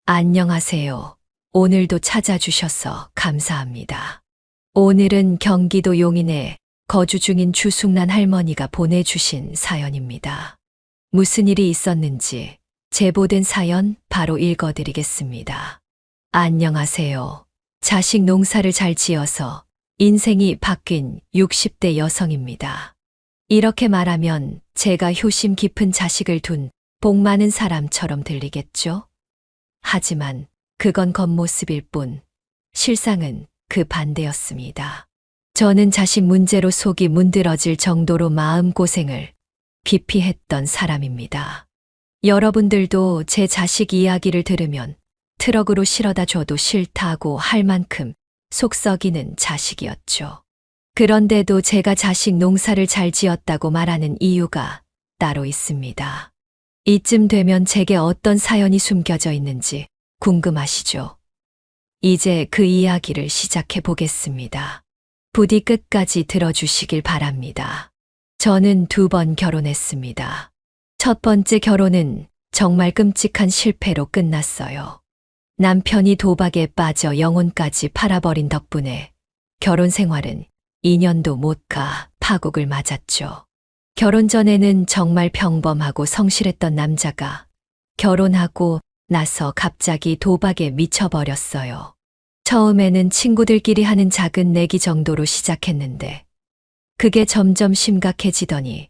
안녕하세요. 오늘도 찾아주셔서 감사합니다. 오늘은 경기도 용인에 거주 중인 주숙란 할머니가 보내주신 사연입니다. 무슨 일이 있었는지 제보된 사연 바로 읽어드리겠습니다. 안녕하세요. 자식 농사를 잘 지어서 인생이 바뀐 60대 여성입니다. 이렇게 말하면 제가 효심 깊은 자식을 둔 복 많은 사람처럼 들리겠죠? 하지만 그건 겉모습일 뿐 실상은 그 반대였습니다. 저는 자식 문제로 속이 문드러질 정도로 마음고생을 깊이 했던 사람입니다. 여러분들도 제 자식 이야기를 들으면 트럭으로 실어다 줘도 싫다고 할 만큼 속 썩이는 자식이었죠. 그런데도 제가 자식 농사를 잘 지었다고 말하는 이유가 따로 있습니다. 이쯤 되면 제게 어떤 사연이 숨겨져 있는지 궁금하시죠? 이제 그 이야기를 시작해 보겠습니다. 부디 끝까지 들어주시길 바랍니다. 저는 2번 결혼했습니다. 첫 번째 결혼은 정말 끔찍한 실패로 끝났어요. 남편이 도박에 빠져 영혼까지 팔아버린 덕분에 결혼 생활은 2년도 못 가 파국을 맞았죠. 결혼 전에는 정말 평범하고 성실했던 남자가 결혼하고 나서 갑자기 도박에 미쳐버렸어요. 처음에는 친구들끼리 하는 작은 내기 정도로 시작했는데 그게 점점 심각해지더니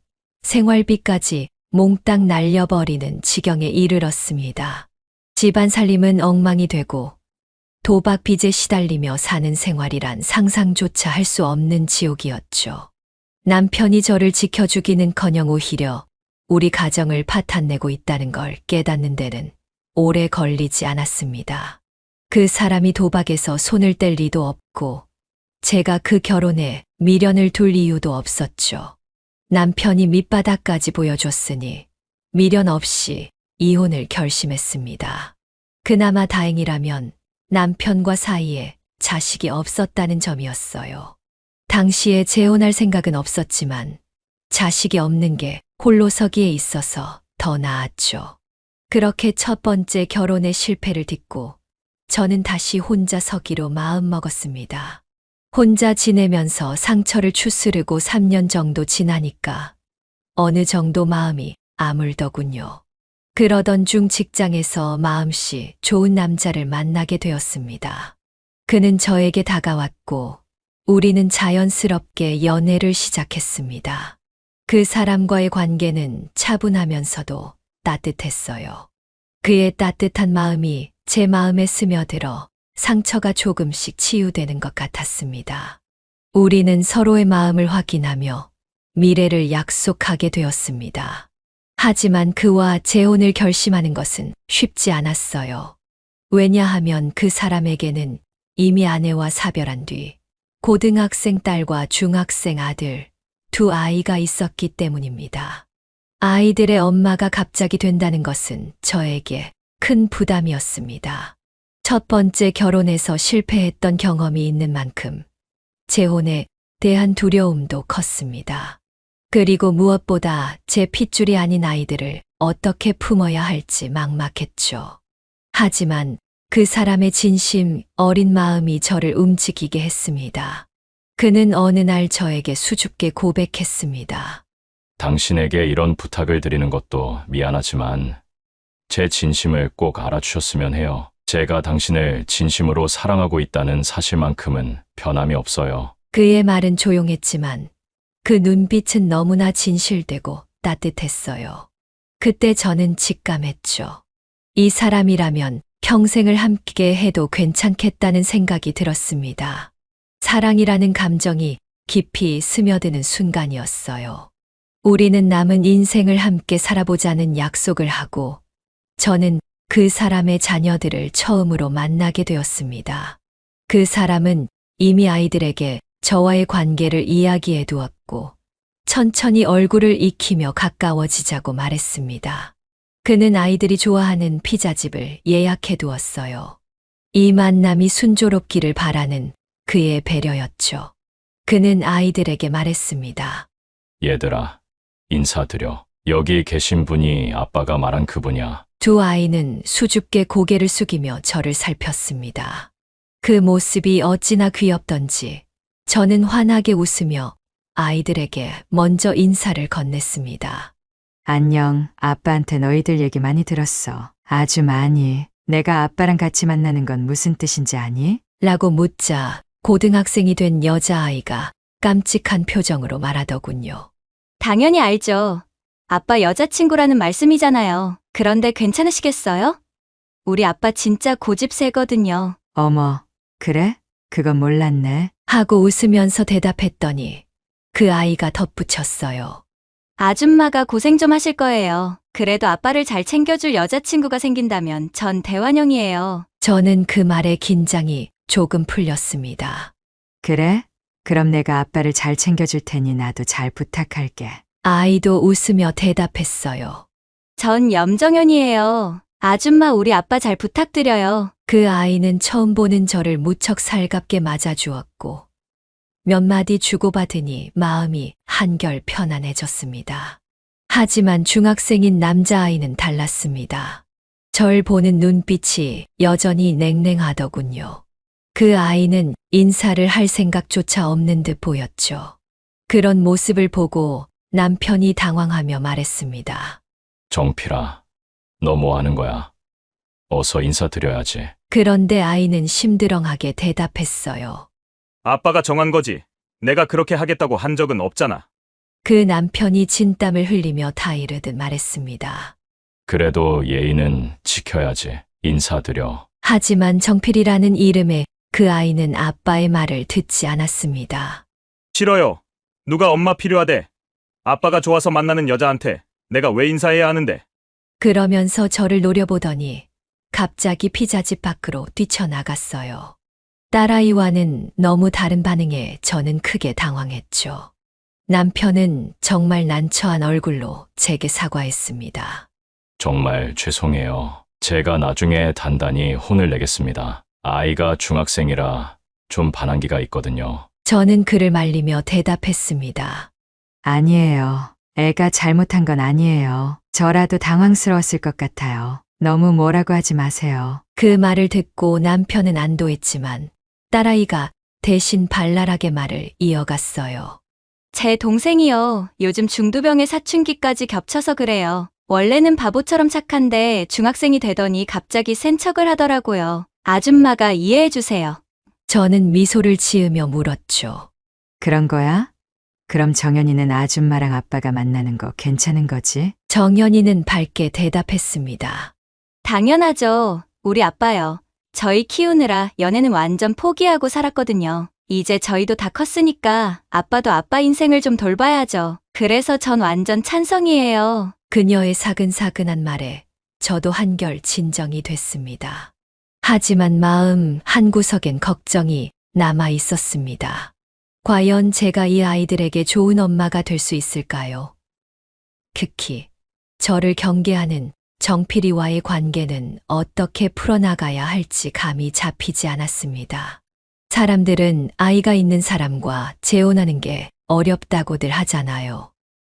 생활비까지 몽땅 날려버리는 지경에 이르렀습니다. 집안 살림은 엉망이 되고 도박 빚에 시달리며 사는 생활이란 상상조차 할 수 없는 지옥이었죠. 남편이 저를 지켜주기는커녕 오히려 우리 가정을 파탄내고 있다는 걸 깨닫는 데는 오래 걸리지 않았습니다. 그 사람이 도박에서 손을 뗄 리도 없고 제가 그 결혼에 미련을 둘 이유도 없었죠. 남편이 밑바닥까지 보여줬으니 미련 없이 이혼을 결심했습니다. 그나마 다행이라면 남편과 사이에 자식이 없었다는 점이었어요. 당시에 재혼할 생각은 없었지만 자식이 없는 게 홀로 서기에 있어서 더 나았죠. 그렇게 첫 번째 결혼의 실패를 딛고 저는 다시 혼자 서기로 마음먹었습니다. 혼자 지내면서 상처를 추스르고 3년 정도 지나니까 어느 정도 마음이 아물더군요. 그러던 중 직장에서 마음씨 좋은 남자를 만나게 되었습니다. 그는 저에게 다가왔고 우리는 자연스럽게 연애를 시작했습니다. 그 사람과의 관계는 차분하면서도 따뜻했어요. 그의 따뜻한 마음이 제 마음에 스며들어 상처가 조금씩 치유되는 것 같았습니다. 우리는 서로의 마음을 확인하며 미래를 약속하게 되었습니다. 하지만 그와 재혼을 결심하는 것은 쉽지 않았어요. 왜냐하면 그 사람에게는 이미 아내와 사별한 뒤 고등학생 딸과 중학생 아들, 2 아이가 있었기 때문입니다. 아이들의 엄마가 갑자기 된다는 것은 저에게 큰 부담이었습니다. 첫 번째 결혼에서 실패했던 경험이 있는 만큼 재혼에 대한 두려움도 컸습니다. 그리고 무엇보다 제 핏줄이 아닌 아이들을 어떻게 품어야 할지 막막했죠. 하지만 그 사람의 진심 어린 마음이 저를 움직이게 했습니다. 그는 어느 날 저에게 수줍게 고백했습니다. 당신에게 이런 부탁을 드리는 것도 미안하지만 제 진심을 꼭 알아주셨으면 해요. 제가 당신을 진심으로 사랑하고 있다는 사실만큼은 변함이 없어요. 그의 말은 조용했지만 그 눈빛은 너무나 진실되고 따뜻했어요. 그때 저는 직감했죠. 이 사람이라면 평생을 함께 해도 괜찮겠다는 생각이 들었습니다. 사랑이라는 감정이 깊이 스며드는 순간이었어요. 우리는 남은 인생을 함께 살아보자는 약속을 하고 저는 그 사람의 자녀들을 처음으로 만나게 되었습니다. 그 사람은 이미 아이들에게 저와의 관계를 이야기해 두었고 천천히 얼굴을 익히며 가까워지자고 말했습니다. 그는 아이들이 좋아하는 피자집을 예약해 두었어요. 이 만남이 순조롭기를 바라는 그의 배려였죠. 그는 아이들에게 말했습니다. 얘들아, 인사드려. 여기 계신 분이 아빠가 말한 그분이야. 두 아이는 수줍게 고개를 숙이며 저를 살폈습니다. 그 모습이 어찌나 귀엽던지 저는 환하게 웃으며 아이들에게 먼저 인사를 건넸습니다. 안녕, 아빠한테 너희들 얘기 많이 들었어. 아주 많이. 내가 아빠랑 같이 만나는 건 무슨 뜻인지 아니? 라고 묻자 고등학생이 된 여자아이가 깜찍한 표정으로 말하더군요. 당연히 알죠. 아빠 여자친구라는 말씀이잖아요. 그런데 괜찮으시겠어요? 우리 아빠 진짜 고집세거든요. 어머, 그래? 그건 몰랐네. 하고 웃으면서 대답했더니 그 아이가 덧붙였어요. 아줌마가 고생 좀 하실 거예요. 그래도 아빠를 잘 챙겨줄 여자친구가 생긴다면 전 대환영이에요. 저는 그 말에 긴장이 조금 풀렸습니다. 그래? 그럼 내가 아빠를 잘 챙겨줄 테니 나도 잘 부탁할게. 아이도 웃으며 대답했어요. 전 염정연이에요. 아줌마 우리 아빠 잘 부탁드려요. 그 아이는 처음 보는 저를 무척 살갑게 맞아주었고 몇 마디 주고받으니 마음이 한결 편안해졌습니다. 하지만 중학생인 남자아이는 달랐습니다. 절 보는 눈빛이 여전히 냉랭하더군요. 그 아이는 인사를 할 생각조차 없는 듯 보였죠. 그런 모습을 보고 남편이 당황하며 말했습니다. 정필아, 너 뭐 하는 거야? 어서 인사드려야지. 그런데 아이는 심드렁하게 대답했어요. 아빠가 정한 거지. 내가 그렇게 하겠다고 한 적은 없잖아. 그 남편이 진땀을 흘리며 타이르듯 말했습니다. 그래도 예의는 지켜야지. 인사드려. 하지만 정필이라는 이름에 그 아이는 아빠의 말을 듣지 않았습니다. 싫어요. 누가 엄마 필요하대. 아빠가 좋아서 만나는 여자한테 내가 왜 인사해야 하는데. 그러면서 저를 노려보더니 갑자기 피자집 밖으로 뛰쳐나갔어요. 딸아이와는 너무 다른 반응에 저는 크게 당황했죠. 남편은 정말 난처한 얼굴로 제게 사과했습니다. 정말 죄송해요. 제가 나중에 단단히 혼을 내겠습니다. 아이가 중학생이라 좀 반항기가 있거든요. 저는 그를 말리며 대답했습니다. 아니에요. 애가 잘못한 건 아니에요. 저라도 당황스러웠을 것 같아요. 너무 뭐라고 하지 마세요. 그 말을 듣고 남편은 안도했지만 딸아이가 대신 발랄하게 말을 이어갔어요. 제 동생이요. 요즘 중두병에 사춘기까지 겹쳐서 그래요. 원래는 바보처럼 착한데 중학생이 되더니 갑자기 센 척을 하더라고요. 아줌마가 이해해주세요. 저는 미소를 지으며 물었죠. 그런 거야? 그럼 정연이는 아줌마랑 아빠가 만나는 거 괜찮은 거지? 정연이는 밝게 대답했습니다. 당연하죠. 우리 아빠요. 저희 키우느라 연애는 완전 포기하고 살았거든요. 이제 저희도 다 컸으니까 아빠도 아빠 인생을 좀 돌봐야죠. 그래서 전 완전 찬성이에요. 그녀의 사근사근한 말에 저도 한결 진정이 됐습니다. 하지만 마음 한구석엔 걱정이 남아 있었습니다. 과연 제가 이 아이들에게 좋은 엄마가 될 수 있을까요? 특히 저를 경계하는 정필이와의 관계는 어떻게 풀어나가야 할지 감이 잡히지 않았습니다. 사람들은 아이가 있는 사람과 재혼하는 게 어렵다고들 하잖아요.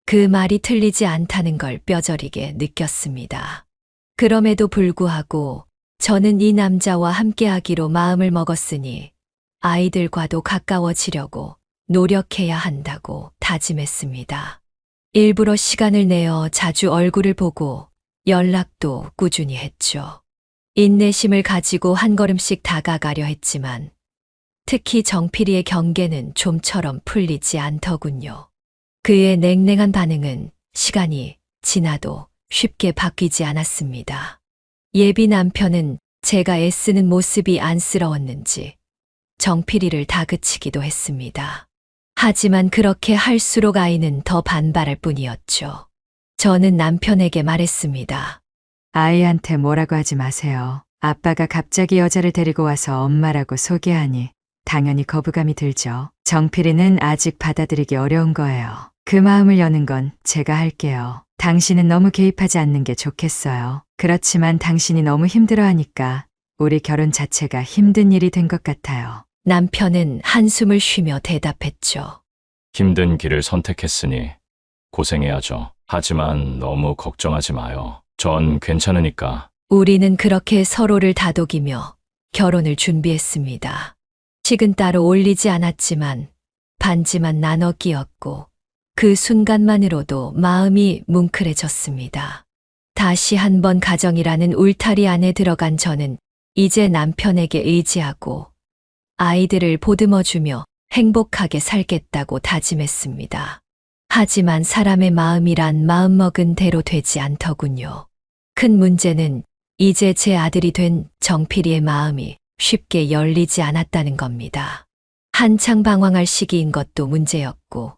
그 말이 틀리지 않다는 걸 뼈저리게 느꼈습니다. 그럼에도 불구하고 저는 이 남자와 함께하기로 마음을 먹었으니 아이들과도 가까워지려고 노력해야 한다고 다짐했습니다. 일부러 시간을 내어 자주 얼굴을 보고 연락도 꾸준히 했죠. 인내심을 가지고 한 걸음씩 다가가려 했지만 특히 정필이의 경계는 좀처럼 풀리지 않더군요. 그의 냉랭한 반응은 시간이 지나도 쉽게 바뀌지 않았습니다. 예비 남편은 제가 애쓰는 모습이 안쓰러웠는지 정필이를 다그치기도 했습니다. 하지만 그렇게 할수록 아이는 더 반발할 뿐이었죠. 저는 남편에게 말했습니다. 아이한테 뭐라고 하지 마세요. 아빠가 갑자기 여자를 데리고 와서 엄마라고 소개하니 당연히 거부감이 들죠. 정필이는 아직 받아들이기 어려운 거예요. 그 마음을 여는 건 제가 할게요. 당신은 너무 개입하지 않는 게 좋겠어요. 그렇지만 당신이 너무 힘들어하니까 우리 결혼 자체가 힘든 일이 된 것 같아요. 남편은 한숨을 쉬며 대답했죠. 힘든 길을 선택했으니 고생해야죠. 하지만 너무 걱정하지 마요. 전 괜찮으니까. 우리는 그렇게 서로를 다독이며 결혼을 준비했습니다. 식은 따로 올리지 않았지만 반지만 나눠 끼었고 그 순간만으로도 마음이 뭉클해졌습니다. 다시 한번 가정이라는 울타리 안에 들어간 저는 이제 남편에게 의지하고 아이들을 보듬어주며 행복하게 살겠다고 다짐했습니다. 하지만 사람의 마음이란 마음먹은 대로 되지 않더군요. 큰 문제는 이제 제 아들이 된 정필이의 마음이 쉽게 열리지 않았다는 겁니다. 한창 방황할 시기인 것도 문제였고,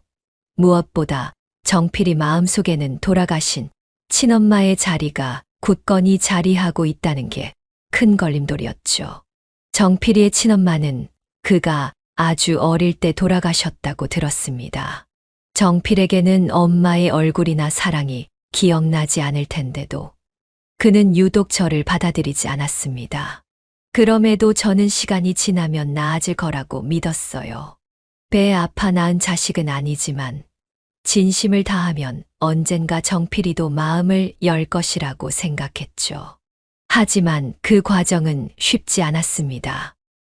무엇보다 정필이 마음속에는 돌아가신 친엄마의 자리가 굳건히 자리하고 있다는 게 큰 걸림돌이었죠. 정필이의 친엄마는 그가 아주 어릴 때 돌아가셨다고 들었습니다. 정필에게는 엄마의 얼굴이나 사랑이 기억나지 않을 텐데도 그는 유독 저를 받아들이지 않았습니다. 그럼에도 저는 시간이 지나면 나아질 거라고 믿었어요. 배에 아파 낳은 자식은 아니지만 진심을 다하면 언젠가 정필이도 마음을 열 것이라고 생각했죠. 하지만 그 과정은 쉽지 않았습니다.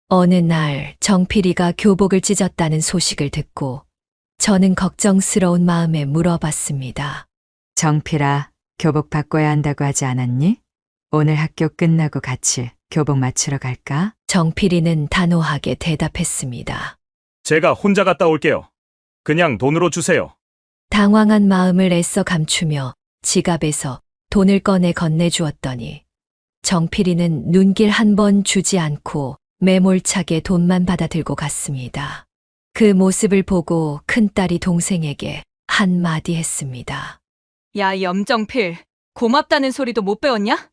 어느 날 정필이가 교복을 찢었다는 소식을 듣고 저는 걱정스러운 마음에 물어봤습니다. 정필아, 교복 바꿔야 한다고 하지 않았니? 오늘 학교 끝나고 같이 교복 맞추러 갈까? 정필이는 단호하게 대답했습니다. 제가 혼자 갔다 올게요. 그냥 돈으로 주세요. 당황한 마음을 애써 감추며 지갑에서 돈을 꺼내 건네주었더니 정필이는 눈길 한 번 주지 않고 매몰차게 돈만 받아 들고 갔습니다. 그 모습을 보고 큰딸이 동생에게 한마디 했습니다. 야, 염정필, 고맙다는 소리도 못 배웠냐?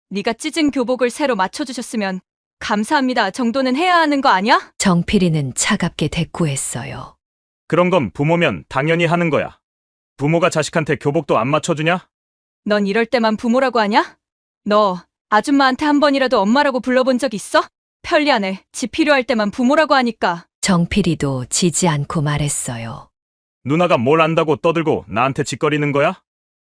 네가 찢은 교복을 새로 맞춰주셨으면 감사합니다 정도는 해야 하는 거 아니야? 정필이는 차갑게 대꾸했어요. 그런 건 부모면 당연히 하는 거야. 부모가 자식한테 교복도 안 맞춰주냐? 넌 이럴 때만 부모라고 하냐? 너 아줌마한테 한 번이라도 엄마라고 불러본 적 있어? 편리하네. 지 필요할 때만 부모라고 하니까. 정필이도 지지 않고 말했어요. 누나가 뭘 안다고 떠들고 나한테 짓거리는 거야?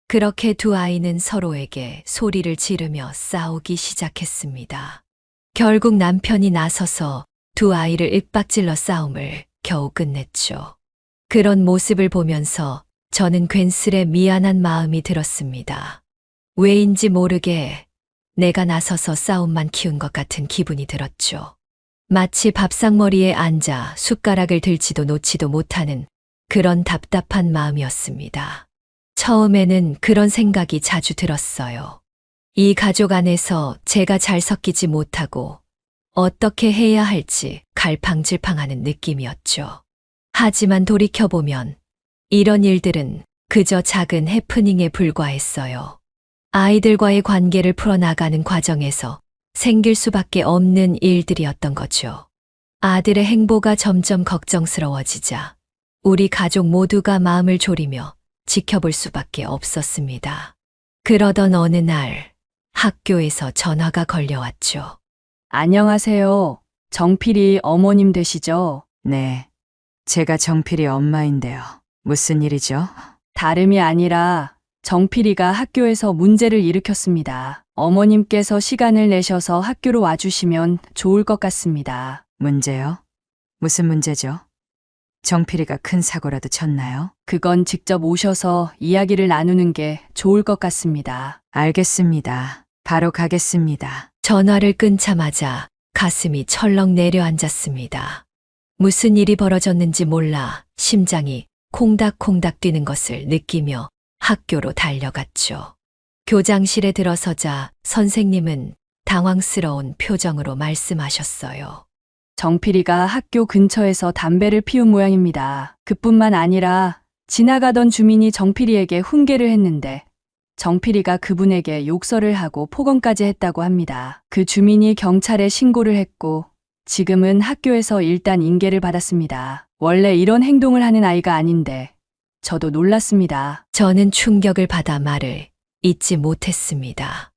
그렇게 두 아이는 서로에게 소리를 지르며 싸우기 시작했습니다. 결국 남편이 나서서 두 아이를 윽박질러 싸움을 겨우 끝냈죠. 그런 모습을 보면서 저는 괜스레 미안한 마음이 들었습니다. 왜인지 모르게 내가 나서서 싸움만 키운 것 같은 기분이 들었죠. 마치 밥상머리에 앉아 숟가락을 들지도 놓지도 못하는 그런 답답한 마음이었습니다. 처음에는 그런 생각이 자주 들었어요. 이 가족 안에서 제가 잘 섞이지 못하고 어떻게 해야 할지 갈팡질팡하는 느낌이었죠. 하지만 돌이켜보면 이런 일들은 그저 작은 해프닝에 불과했어요. 아이들과의 관계를 풀어나가는 과정에서 생길 수밖에 없는 일들이었던 거죠. 아들의 행보가 점점 걱정스러워지자 우리 가족 모두가 마음을 졸이며 지켜볼 수밖에 없었습니다. 그러던 어느 날 학교에서 전화가 걸려왔죠. 안녕하세요. 정필이 어머님 되시죠? 네, 제가 정필이 엄마인데요. 무슨 일이죠? 다름이 아니라 정필이가 학교에서 문제를 일으켰습니다. 어머님께서 시간을 내셔서 학교로 와주시면 좋을 것 같습니다. 문제요? 무슨 문제죠? 정필이가 큰 사고라도 쳤나요? 그건 직접 오셔서 이야기를 나누는 게 좋을 것 같습니다. 알겠습니다. 바로 가겠습니다. 전화를 끊자마자 가슴이 철렁 내려앉았습니다. 무슨 일이 벌어졌는지 몰라 심장이 콩닥콩닥 뛰는 것을 느끼며 학교로 달려갔죠. 교장실에 들어서자 선생님은 당황스러운 표정으로 말씀하셨어요. 정필이가 학교 근처에서 담배를 피운 모양입니다. 그뿐만 아니라 지나가던 주민이 정필이에게 훈계를 했는데 정필이가 그분에게 욕설을 하고 폭언까지 했다고 합니다. 그 주민이 경찰에 신고를 했고 지금은 학교에서 일단 인계를 받았습니다. 원래 이런 행동을 하는 아이가 아닌데 저도 놀랐습니다. 저는 충격을 받아 말을 잇지 못했습니다.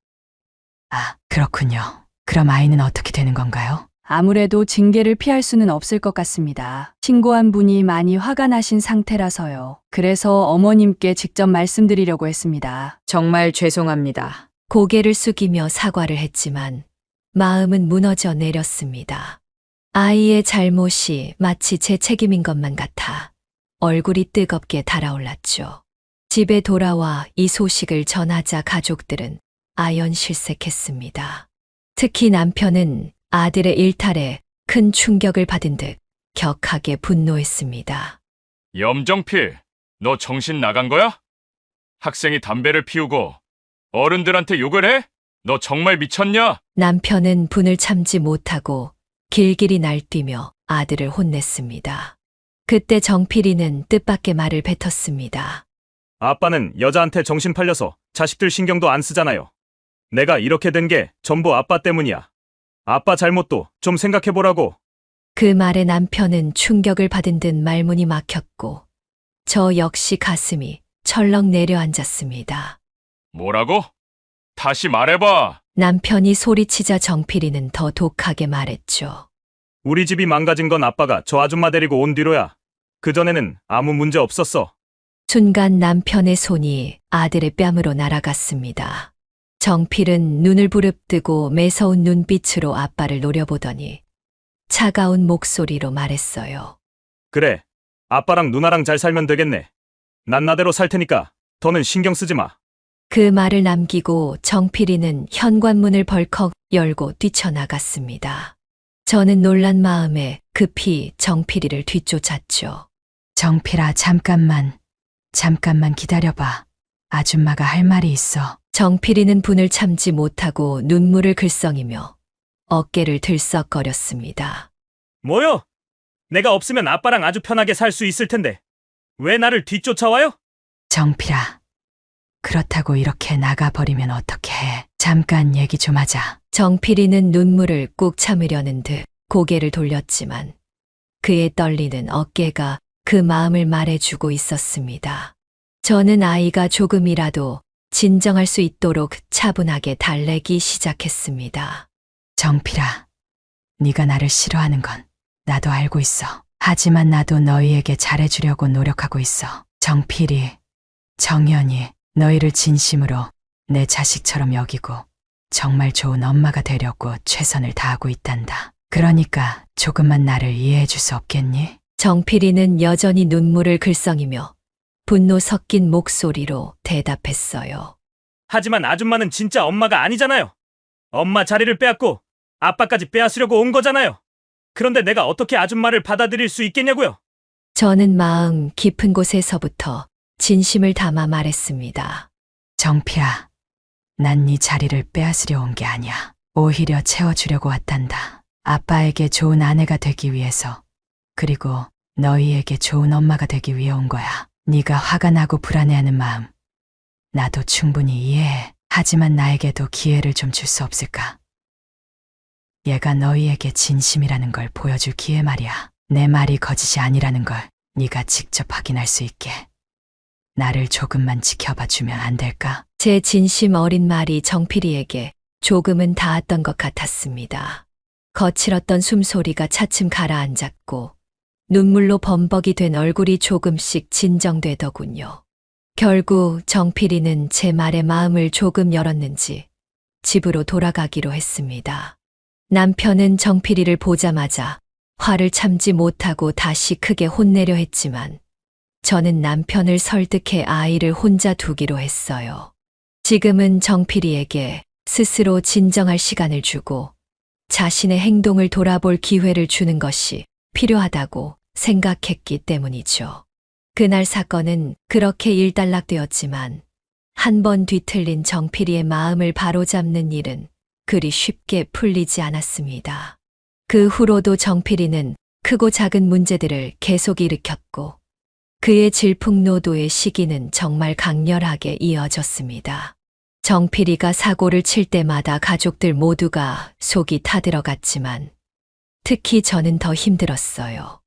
아, 그렇군요. 그럼 아이는 어떻게 되는 건가요? 아무래도 징계를 피할 수는 없을 것 같습니다. 신고한 분이 많이 화가 나신 상태라서요. 그래서 어머님께 직접 말씀드리려고 했습니다. 정말 죄송합니다. 고개를 숙이며 사과를 했지만 마음은 무너져 내렸습니다. 아이의 잘못이 마치 제 책임인 것만 같아 얼굴이 뜨겁게 달아올랐죠. 집에 돌아와 이 소식을 전하자 가족들은 아연실색했습니다. 특히 남편은 아들의 일탈에 큰 충격을 받은 듯 격하게 분노했습니다. 염정필, 너 정신 나간 거야? 학생이 담배를 피우고 어른들한테 욕을 해? 너 정말 미쳤냐? 남편은 분을 참지 못하고 길길이 날뛰며 아들을 혼냈습니다. 그때 정필이는 뜻밖의 말을 뱉었습니다. 아빠는 여자한테 정신 팔려서 자식들 신경도 안 쓰잖아요. 내가 이렇게 된 게 전부 아빠 때문이야. 아빠 잘못도 좀 생각해보라고. 그 말에 남편은 충격을 받은 듯 말문이 막혔고 저 역시 가슴이 철렁 내려앉았습니다. 뭐라고? 다시 말해봐. 남편이 소리치자 정필이는 더 독하게 말했죠. 우리 집이 망가진 건 아빠가 저 아줌마 데리고 온 뒤로야. 그전에는 아무 문제 없었어. 순간 남편의 손이 아들의 뺨으로 날아갔습니다. 정필은 눈을 부릅뜨고 매서운 눈빛으로 아빠를 노려보더니 차가운 목소리로 말했어요. 그래, 아빠랑 누나랑 잘 살면 되겠네. 난 나대로 살 테니까 더는 신경 쓰지 마. 그 말을 남기고 정필이는 현관문을 벌컥 열고 뛰쳐나갔습니다. 저는 놀란 마음에 급히 정필이를 뒤쫓았죠. 정필아, 잠깐만 기다려봐. 아줌마가 할 말이 있어. 정필이는 분을 참지 못하고 눈물을 글썽이며 어깨를 들썩거렸습니다. 뭐요? 내가 없으면 아빠랑 아주 편하게 살 수 있을 텐데 왜 나를 뒤쫓아와요? 정필아, 그렇다고 이렇게 나가버리면 어떡해. 잠깐 얘기 좀 하자. 정필이는 눈물을 꾹 참으려는 듯 고개를 돌렸지만 그의 떨리는 어깨가 그 마음을 말해주고 있었습니다. 저는 아이가 조금이라도 진정할 수 있도록 차분하게 달래기 시작했습니다. 정필아, 네가 나를 싫어하는 건 나도 알고 있어. 하지만 나도 너희에게 잘해주려고 노력하고 있어. 정필이, 정연이 너희를 진심으로 내 자식처럼 여기고 정말 좋은 엄마가 되려고 최선을 다하고 있단다. 그러니까 조금만 나를 이해해 줄 수 없겠니? 정필이는 여전히 눈물을 글썽이며 분노 섞인 목소리로 대답했어요. 하지만 아줌마는 진짜 엄마가 아니잖아요. 엄마 자리를 빼앗고 아빠까지 빼앗으려고 온 거잖아요. 그런데 내가 어떻게 아줌마를 받아들일 수 있겠냐고요? 저는 마음 깊은 곳에서부터 진심을 담아 말했습니다. 정필아, 난 네 자리를 빼앗으려 온 게 아니야. 오히려 채워주려고 왔단다. 아빠에게 좋은 아내가 되기 위해서, 그리고 너희에게 좋은 엄마가 되기 위해 온 거야. 네가 화가 나고 불안해하는 마음, 나도 충분히 이해해. 하지만 나에게도 기회를 좀 줄 수 없을까? 얘가 너희에게 진심이라는 걸 보여줄 기회 말이야. 내 말이 거짓이 아니라는 걸 네가 직접 확인할 수 있게. 나를 조금만 지켜봐 주면 안 될까? 제 진심 어린 말이 정필이에게 조금은 닿았던 것 같았습니다. 거칠었던 숨소리가 차츰 가라앉았고 눈물로 범벅이 된 얼굴이 조금씩 진정되더군요. 결국 정필이는 제 말에 마음을 조금 열었는지 집으로 돌아가기로 했습니다. 남편은 정필이를 보자마자 화를 참지 못하고 다시 크게 혼내려 했지만 저는 남편을 설득해 아이를 혼자 두기로 했어요. 지금은 정필이에게 스스로 진정할 시간을 주고 자신의 행동을 돌아볼 기회를 주는 것이 필요하다고 생각했기 때문이죠. 그날 사건은 그렇게 일단락되었지만 한 번 뒤틀린 정필이의 마음을 바로잡는 일은 그리 쉽게 풀리지 않았습니다. 그 후로도 정필이는 크고 작은 문제들을 계속 일으켰고 그의 질풍노도의 시기는 정말 강렬하게 이어졌습니다. 정필이가 사고를 칠 때마다 가족들 모두가 속이 타들어갔지만 특히 저는 더 힘들었어요.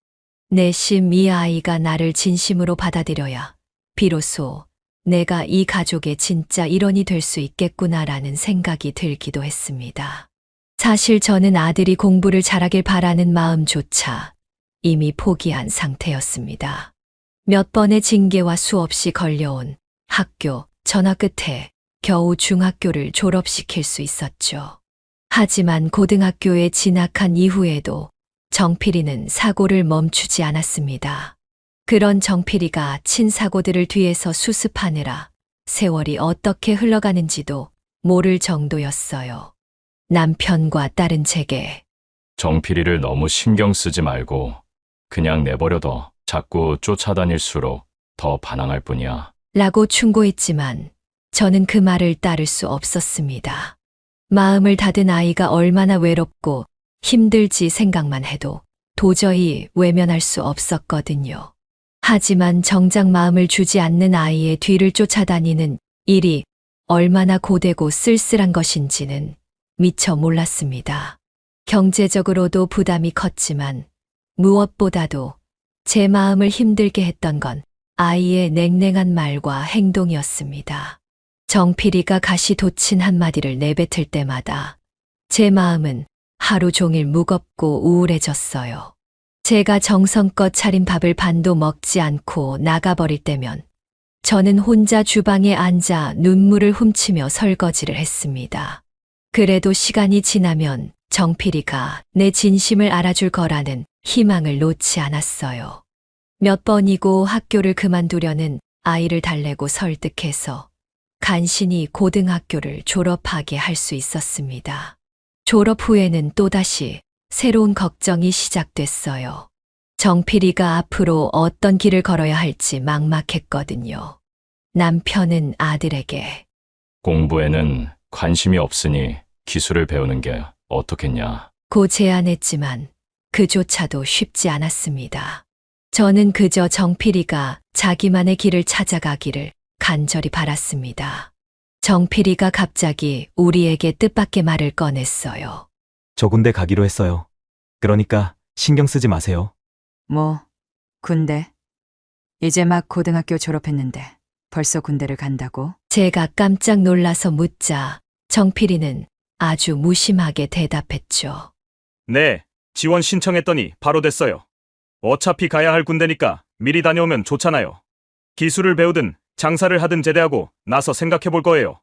내심 이 아이가 나를 진심으로 받아들여야 비로소 내가 이 가족의 진짜 일원이 될 수 있겠구나라는 생각이 들기도 했습니다. 사실 저는 아들이 공부를 잘하길 바라는 마음조차 이미 포기한 상태였습니다. 몇 번의 징계와 수없이 걸려온 학교 전화 끝에 겨우 중학교를 졸업시킬 수 있었죠. 하지만 고등학교에 진학한 이후에도 정필이는 사고를 멈추지 않았습니다. 그런 정필이가 친 사고들을 뒤에서 수습하느라 세월이 어떻게 흘러가는지도 모를 정도였어요. 남편과 딸은 제게 정필이를 너무 신경 쓰지 말고 그냥 내버려둬. 자꾸 쫓아다닐수록 더 반항할 뿐이야. 라고 충고했지만 저는 그 말을 따를 수 없었습니다. 마음을 닫은 아이가 얼마나 외롭고 힘들지 생각만 해도 도저히 외면할 수 없었거든요. 하지만 정작 마음을 주지 않는 아이의 뒤를 쫓아다니는 일이 얼마나 고되고 쓸쓸한 것인지는 미처 몰랐습니다. 경제적으로도 부담이 컸지만 무엇보다도 제 마음을 힘들게 했던 건 아이의 냉랭한 말과 행동이었습니다. 정필이가 가시돋친 한마디를 내뱉을 때마다 제 마음은 하루 종일 무겁고 우울해졌어요. 제가 정성껏 차린 밥을 반도 먹지 않고 나가버릴 때면 저는 혼자 주방에 앉아 눈물을 훔치며 설거지를 했습니다. 그래도 시간이 지나면 정필이가 내 진심을 알아줄 거라는 희망을 놓지 않았어요. 몇 번이고 학교를 그만두려는 아이를 달래고 설득해서 간신히 고등학교를 졸업하게 할 수 있었습니다. 졸업 후에는 또다시 새로운 걱정이 시작됐어요. 정필이가 앞으로 어떤 길을 걸어야 할지 막막했거든요. 남편은 아들에게 공부에는 관심이 없으니 기술을 배우는 게 어떻겠냐. 고 제안했지만 그조차도 쉽지 않았습니다. 저는 그저 정필이가 자기만의 길을 찾아가기를 간절히 바랐습니다. 정필이가 갑자기 우리에게 뜻밖의 말을 꺼냈어요. 저 군대 가기로 했어요. 그러니까 신경 쓰지 마세요. 뭐, 군대? 이제 막 고등학교 졸업했는데 벌써 군대를 간다고? 제가 깜짝 놀라서 묻자 정필이는 아주 무심하게 대답했죠. 네, 지원 신청했더니 바로 됐어요. 어차피 가야 할 군대니까 미리 다녀오면 좋잖아요. 기술을 배우든 장사를 하든 제대하고 나서 생각해 볼 거예요.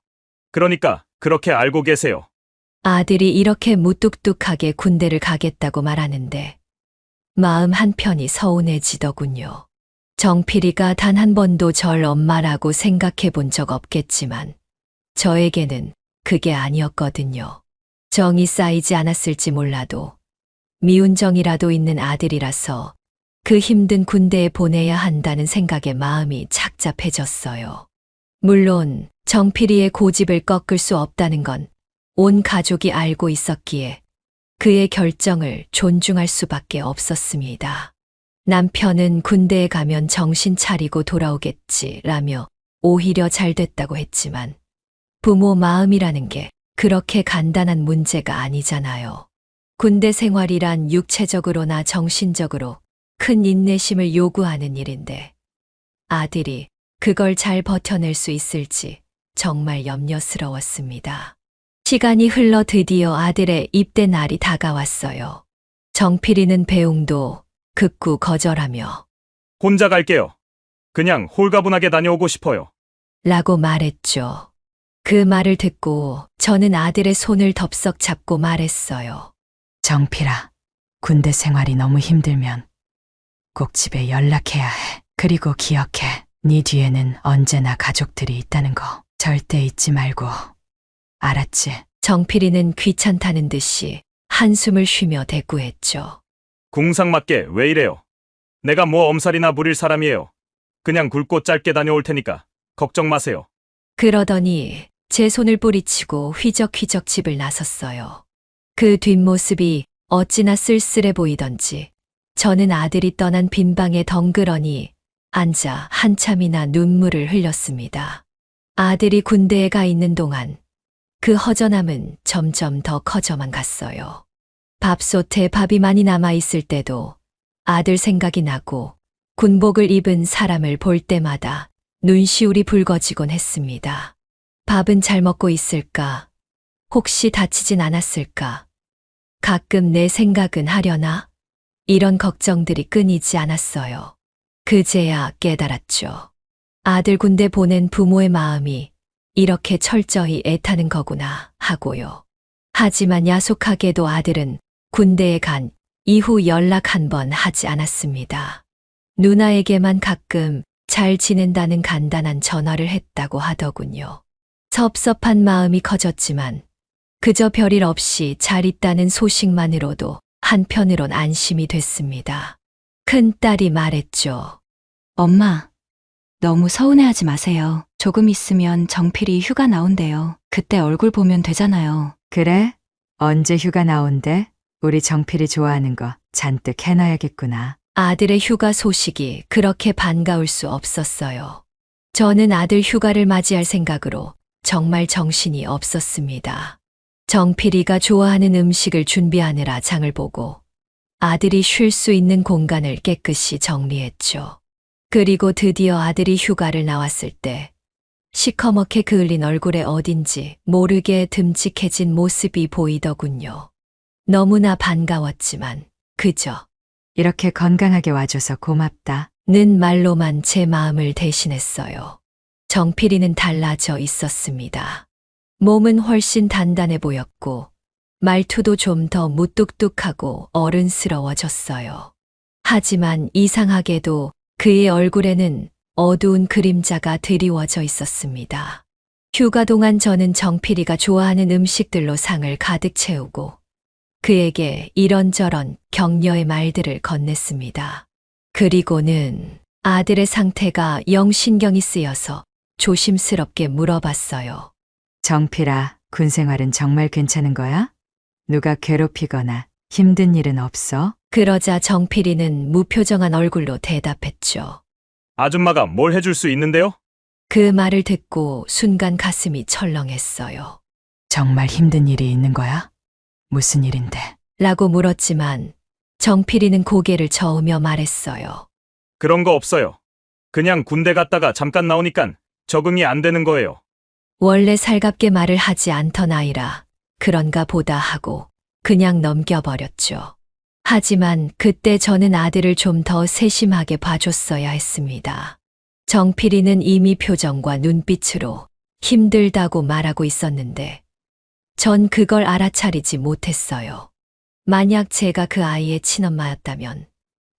그러니까 그렇게 알고 계세요. 아들이 이렇게 무뚝뚝하게 군대를 가겠다고 말하는데 마음 한편이 서운해지더군요. 정필이가 단 한 번도 절 엄마라고 생각해 본 적 없겠지만 저에게는 그게 아니었거든요. 정이 쌓이지 않았을지 몰라도 미운 정이라도 있는 아들이라서 그 힘든 군대에 보내야 한다는 생각에 마음이 착잡해졌어요. 물론 정필이의 고집을 꺾을 수 없다는 건 온 가족이 알고 있었기에 그의 결정을 존중할 수밖에 없었습니다. 남편은 군대에 가면 정신 차리고 돌아오겠지라며 오히려 잘 됐다고 했지만 부모 마음이라는 게 그렇게 간단한 문제가 아니잖아요. 군대 생활이란 육체적으로나 정신적으로 큰 인내심을 요구하는 일인데 아들이 그걸 잘 버텨낼 수 있을지 정말 염려스러웠습니다. 시간이 흘러 드디어 아들의 입대 날이 다가왔어요. 정필이는 배웅도 극구 거절하며 혼자 갈게요. 그냥 홀가분하게 다녀오고 싶어요. 라고 말했죠. 그 말을 듣고 저는 아들의 손을 덥석 잡고 말했어요. 정필아, 군대 생활이 너무 힘들면 꼭 집에 연락해야 해. 그리고 기억해. 네 뒤에는 언제나 가족들이 있다는 거 절대 잊지 말고. 알았지? 정필이는 귀찮다는 듯이 한숨을 쉬며 대꾸했죠. 궁상맞게 왜 이래요? 내가 뭐 엄살이나 부릴 사람이에요. 그냥 굵고 짧게 다녀올 테니까 걱정 마세요. 그러더니 제 손을 뿌리치고 휘적휘적 집을 나섰어요. 그 뒷모습이 어찌나 쓸쓸해 보이던지 저는 아들이 떠난 빈방에 덩그러니 앉아 한참이나 눈물을 흘렸습니다. 아들이 군대에 가 있는 동안 그 허전함은 점점 더 커져만 갔어요. 밥솥에 밥이 많이 남아있을 때도 아들 생각이 나고 군복을 입은 사람을 볼 때마다 눈시울이 붉어지곤 했습니다. 밥은 잘 먹고 있을까? 혹시 다치진 않았을까? 가끔 내 생각은 하려나? 이런 걱정들이 끊이지 않았어요. 그제야 깨달았죠. 아들 군대 보낸 부모의 마음이 이렇게 철저히 애타는 거구나 하고요. 하지만 야속하게도 아들은 군대에 간 이후 연락 한 번 하지 않았습니다. 누나에게만 가끔 잘 지낸다는 간단한 전화를 했다고 하더군요. 섭섭한 마음이 커졌지만 그저 별일 없이 잘 있다는 소식만으로도 한편으론 안심이 됐습니다. 큰딸이 말했죠. 엄마, 너무 서운해하지 마세요. 조금 있으면 정필이 휴가 나온대요. 그때 얼굴 보면 되잖아요. 그래? 언제 휴가 나온대? 우리 정필이 좋아하는 거 잔뜩 해놔야겠구나. 아들의 휴가 소식이 그렇게 반가울 수 없었어요. 저는 아들 휴가를 맞이할 생각으로 정말 정신이 없었습니다. 정필이가 좋아하는 음식을 준비하느라 장을 보고 아들이 쉴 수 있는 공간을 깨끗이 정리했죠. 그리고 드디어 아들이 휴가를 나왔을 때 시커멓게 그을린 얼굴에 어딘지 모르게 듬직해진 모습이 보이더군요. 너무나 반가웠지만 그저 이렇게 건강하게 와줘서 고맙다. 는 말로만 제 마음을 대신했어요. 정필이는 달라져 있었습니다. 몸은 훨씬 단단해 보였고 말투도 좀 더 무뚝뚝하고 어른스러워졌어요. 하지만 이상하게도 그의 얼굴에는 어두운 그림자가 드리워져 있었습니다. 휴가 동안 저는 정필이가 좋아하는 음식들로 상을 가득 채우고 그에게 이런저런 격려의 말들을 건넸습니다. 그리고는 아들의 상태가 영 신경이 쓰여서 조심스럽게 물어봤어요. 정필아, 군 생활은 정말 괜찮은 거야? 누가 괴롭히거나 힘든 일은 없어? 그러자 정필이는 무표정한 얼굴로 대답했죠. 아줌마가 뭘 해줄 수 있는데요? 그 말을 듣고 순간 가슴이 철렁했어요. 정말 힘든 일이 있는 거야? 무슨 일인데? 라고 물었지만 정필이는 고개를 저으며 말했어요. 그런 거 없어요. 그냥 군대 갔다가 잠깐 나오니깐 적응이 안 되는 거예요. 원래 살갑게 말을 하지 않던 아이라 그런가 보다 하고 그냥 넘겨버렸죠. 하지만 그때 저는 아들을 좀 더 세심하게 봐줬어야 했습니다. 정필이는 이미 표정과 눈빛으로 힘들다고 말하고 있었는데 전 그걸 알아차리지 못했어요. 만약 제가 그 아이의 친엄마였다면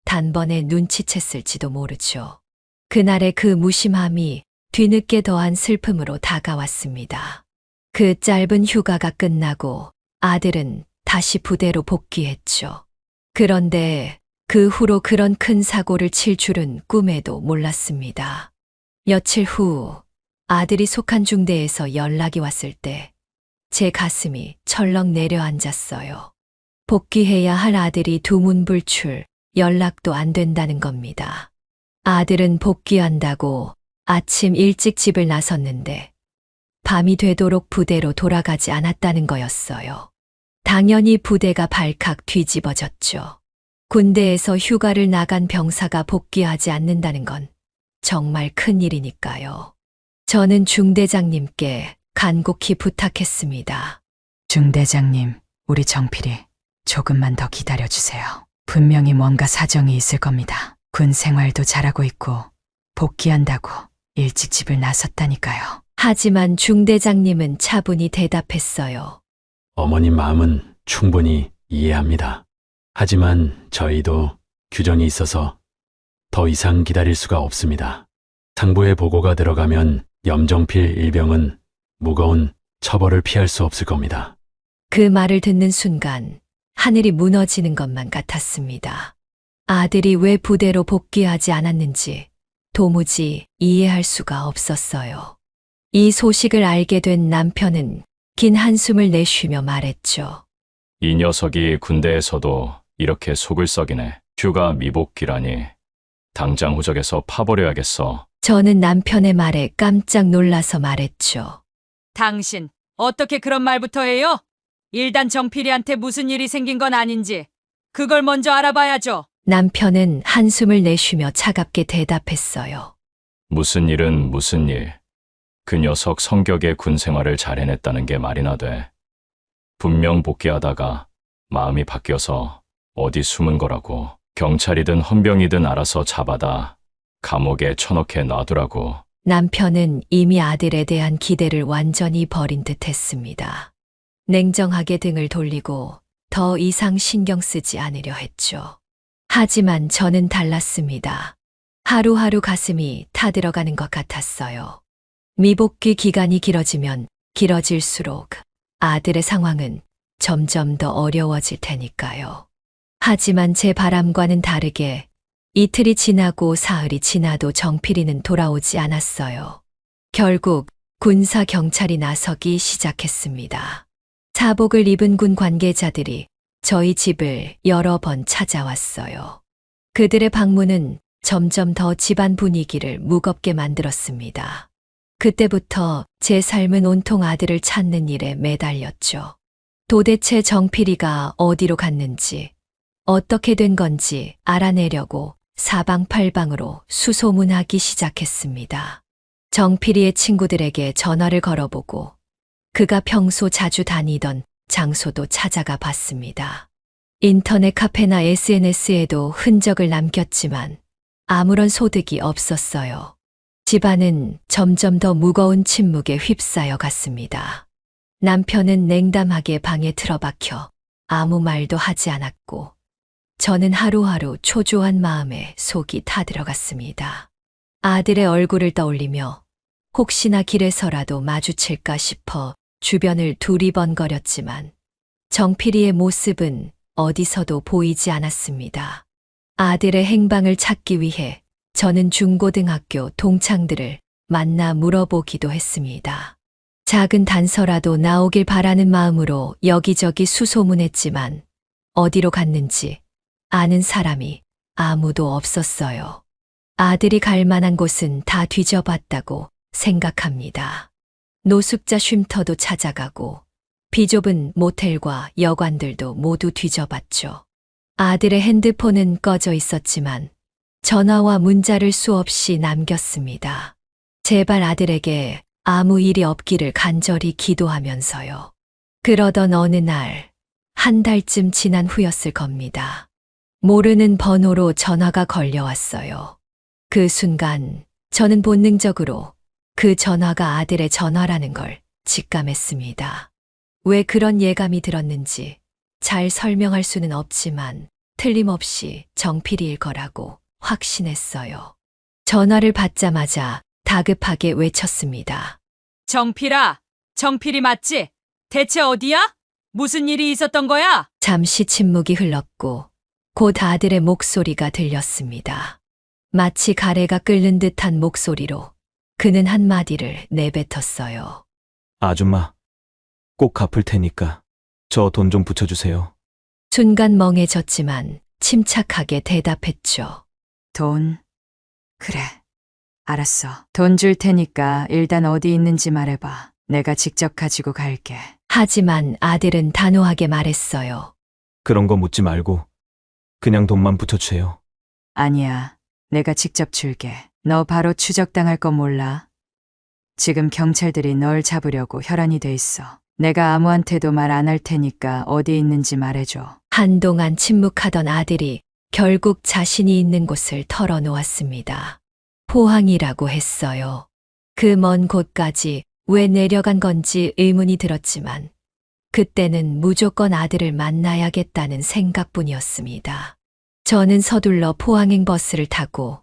단번에 눈치챘을지도 모르죠. 그날의 그 무심함이 뒤늦게 더한 슬픔으로 다가왔습니다. 그 짧은 휴가가 끝나고 아들은 다시 부대로 복귀했죠. 그런데 그 후로 그런 큰 사고를 칠 줄은 꿈에도 몰랐습니다. 며칠 후 아들이 속한 중대에서 연락이 왔을 때 제 가슴이 철렁 내려앉았어요. 복귀해야 할 아들이 두문불출, 연락도 안 된다는 겁니다. 아들은 복귀한다고 아침 일찍 집을 나섰는데 밤이 되도록 부대로 돌아가지 않았다는 거였어요. 당연히 부대가 발칵 뒤집어졌죠. 군대에서 휴가를 나간 병사가 복귀하지 않는다는 건 정말 큰 일이니까요. 저는 중대장님께 간곡히 부탁했습니다. 중대장님, 우리 정필이 조금만 더 기다려주세요. 분명히 뭔가 사정이 있을 겁니다. 군 생활도 잘하고 있고 복귀한다고 일찍 집을 나섰다니까요. 하지만 중대장님은 차분히 대답했어요. 어머님 마음은 충분히 이해합니다. 하지만 저희도 규정이 있어서 더 이상 기다릴 수가 없습니다. 상부에 보고가 들어가면 염정필 일병은 무거운 처벌을 피할 수 없을 겁니다. 그 말을 듣는 순간 하늘이 무너지는 것만 같았습니다. 아들이 왜 부대로 복귀하지 않았는지 도무지 이해할 수가 없었어요. 이 소식을 알게 된 남편은 긴 한숨을 내쉬며 말했죠. 이 녀석이 군대에서도 이렇게 속을 썩이네. 휴가 미복귀라니. 당장 호적에서 파버려야겠어. 저는 남편의 말에 깜짝 놀라서 말했죠. 당신, 어떻게 그런 말부터 해요? 일단 정필이한테 무슨 일이 생긴 건 아닌지 그걸 먼저 알아봐야죠. 남편은 한숨을 내쉬며 차갑게 대답했어요. 무슨 일은 무슨 일. 그 녀석 성격의 군 생활을 잘 해냈다는 게 말이나 돼. 분명 복귀하다가 마음이 바뀌어서 어디 숨은 거라고. 경찰이든 헌병이든 알아서 잡아다 감옥에 쳐넣게 놔두라고. 남편은 이미 아들에 대한 기대를 완전히 버린 듯 했습니다. 냉정하게 등을 돌리고 더 이상 신경 쓰지 않으려 했죠. 하지만 저는 달랐습니다. 하루하루 가슴이 타들어가는 것 같았어요. 미복귀 기간이 길어지면 길어질수록 아들의 상황은 점점 더 어려워질 테니까요. 하지만 제 바람과는 다르게 이틀이 지나고 사흘이 지나도 정필이는 돌아오지 않았어요. 결국 군사 경찰이 나서기 시작했습니다. 사복을 입은 군 관계자들이 저희 집을 여러 번 찾아왔어요. 그들의 방문은 점점 더 집안 분위기를 무겁게 만들었습니다. 그때부터 제 삶은 온통 아들을 찾는 일에 매달렸죠. 도대체 정필이가 어디로 갔는지, 어떻게 된 건지 알아내려고 사방팔방으로 수소문하기 시작했습니다. 정필이의 친구들에게 전화를 걸어보고 그가 평소 자주 다니던 장소도 찾아가 봤습니다. 인터넷 카페나 SNS에도 흔적을 남겼지만 아무런 소득이 없었어요. 집안은 점점 더 무거운 침묵에 휩싸여 갔습니다. 남편은 냉담하게 방에 틀어박혀 아무 말도 하지 않았고 저는 하루하루 초조한 마음에 속이 타들어갔습니다. 아들의 얼굴을 떠올리며 혹시나 길에서라도 마주칠까 싶어 주변을 두리번거렸지만 정필이의 모습은 어디서도 보이지 않았습니다. 아들의 행방을 찾기 위해 저는 중고등학교 동창들을 만나 물어보기도 했습니다. 작은 단서라도 나오길 바라는 마음으로 여기저기 수소문했지만 어디로 갔는지 아는 사람이 아무도 없었어요. 아들이 갈 만한 곳은 다 뒤져봤다고 생각합니다. 노숙자 쉼터도 찾아가고 비좁은 모텔과 여관들도 모두 뒤져봤죠. 아들의 핸드폰은 꺼져 있었지만 전화와 문자를 수없이 남겼습니다. 제발 아들에게 아무 일이 없기를 간절히 기도하면서요. 그러던 어느 날, 한 달쯤 지난 후였을 겁니다. 모르는 번호로 전화가 걸려왔어요. 그 순간 저는 본능적으로 그 전화가 아들의 전화라는 걸 직감했습니다. 왜 그런 예감이 들었는지 잘 설명할 수는 없지만 틀림없이 정필이일 거라고 확신했어요. 전화를 받자마자 다급하게 외쳤습니다. 정필아, 정필이 맞지? 대체 어디야? 무슨 일이 있었던 거야? 잠시 침묵이 흘렀고 곧 아들의 목소리가 들렸습니다. 마치 가래가 끓는 듯한 목소리로 그는 한마디를 내뱉었어요. 아줌마, 꼭 갚을 테니까 저 돈 좀 붙여주세요. 순간 멍해졌지만 침착하게 대답했죠. 돈? 그래. 알았어. 돈 줄 테니까 일단 어디 있는지 말해봐. 내가 직접 가지고 갈게. 하지만 아들은 단호하게 말했어요. 그런 거 묻지 말고 그냥 돈만 붙여주세요. 아니야. 내가 직접 줄게. 너 바로 추적당할 거 몰라? 지금 경찰들이 널 잡으려고 혈안이 돼 있어. 내가 아무한테도 말 안 할 테니까 어디 있는지 말해줘. 한동안 침묵하던 아들이 결국 자신이 있는 곳을 털어놓았습니다. 포항이라고 했어요. 그 먼 곳까지 왜 내려간 건지 의문이 들었지만 그때는 무조건 아들을 만나야겠다는 생각뿐이었습니다. 저는 서둘러 포항행 버스를 타고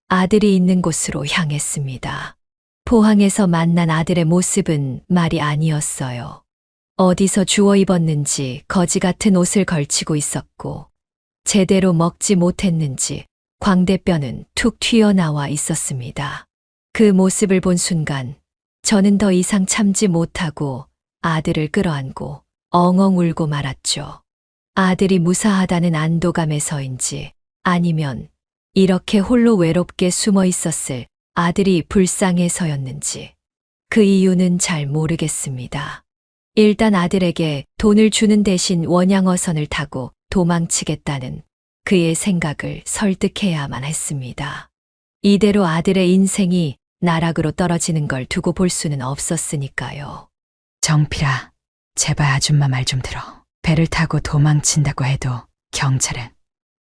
아들이 있는 곳으로 향했습니다. 포항에서 만난 아들의 모습은 말이 아니었어요. 어디서 주워 입었는지 거지 같은 옷을 걸치고 있었고 제대로 먹지 못했는지 광대뼈는 툭 튀어나와 있었습니다. 그 모습을 본 순간 저는 더 이상 참지 못하고 아들을 끌어안고 엉엉 울고 말았죠. 아들이 무사하다는 안도감에서인지 아니면 이렇게 홀로 외롭게 숨어 있었을 아들이 불쌍해서였는지 그 이유는 잘 모르겠습니다. 일단 아들에게 돈을 주는 대신 원양어선을 타고 도망치겠다는 그의 생각을 설득해야만 했습니다. 이대로 아들의 인생이 나락으로 떨어지는 걸 두고 볼 수는 없었으니까요. 정필아, 제발 아줌마 말 좀 들어. 배를 타고 도망친다고 해도 경찰은